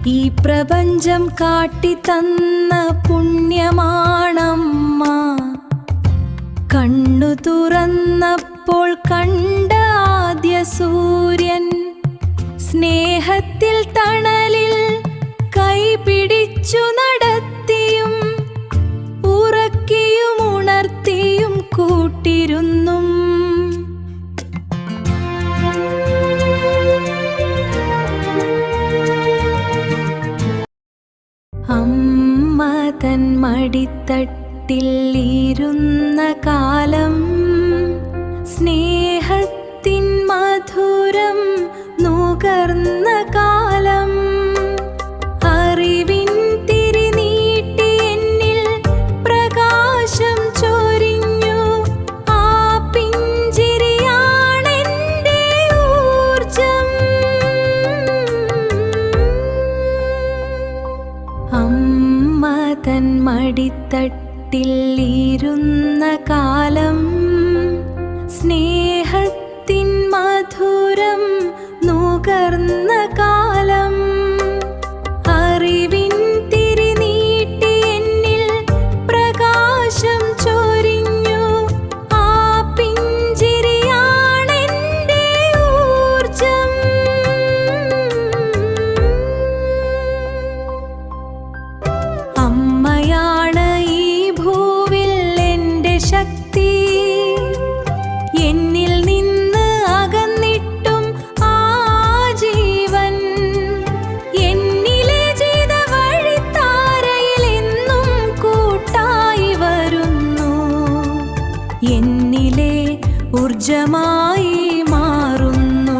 ഈ പ്രപഞ്ചം കാട്ടിത്തന്ന പുണ്യമാണമ്മ. കണ്ണു തുറന്നപ്പോൾ കണ്ട ആദ്യ സൂര്യൻ, സ്നേഹത്തിൽ തണലിൽ കൈപിടിച്ചു നടത്തിയും ഉറക്കിയും ഉണർത്തിയും കൂട്ടിരുന്നും. അമ്മ തൻ മടിത്തട്ടിൽ ഇരുന്ന കാലം, സ്നേഹത്തിൻ മധുരം നുകർന്ന കാലം. അറിവിൻ തിരിനീട്ടി എന്നിൽ പ്രകാശം ചൊരിഞ്ഞു. ആ പിഞ്ചിരിയാണെന്റെ ഊർജം. അമ്മ തൻ മടിത്തട്ടിൽ ഇരുന്ന കാലം, സ്നേഹത്തിൻ മധുരം നുകർന്ന കാലം. അറിവിൻ തിരിനീട്ടി എന്നിൽ പ്രകാശം ചൊരിഞ്ഞു. ആ പിഞ്ചിരിയാണെന്റെ ഊർജം. അമ്മയാണ് ഈ ഭൂവിൽ എൻ്റെ ശക്തി. എന്നിൽ നിന്ന് അകന്നിട്ടും ആ ജീവൻ എന്നിലെ ചെയ്ത വഴിത്താരയിൽ എന്നും കൂട്ടായി വരുന്നു. എന്നിലെ ഊർജമായി മാറുന്നു.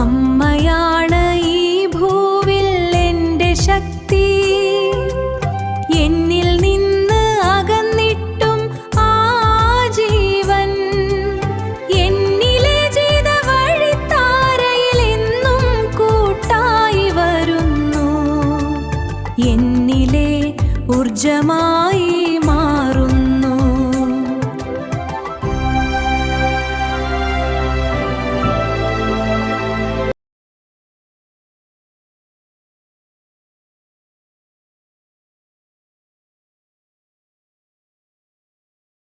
അമ്മയാണ് ഈ ഭൂവിൽ എൻ്റെ ശക്തി. എന്നിൽ നിന്ന് അകന്നിട്ടും ആ ജീവൻ എന്നിലെ ചെയ്ത വഴിത്താരയിൽ എന്നും കൂട്ടായി വരുന്നു. എന്നിലെ ഊർജമായി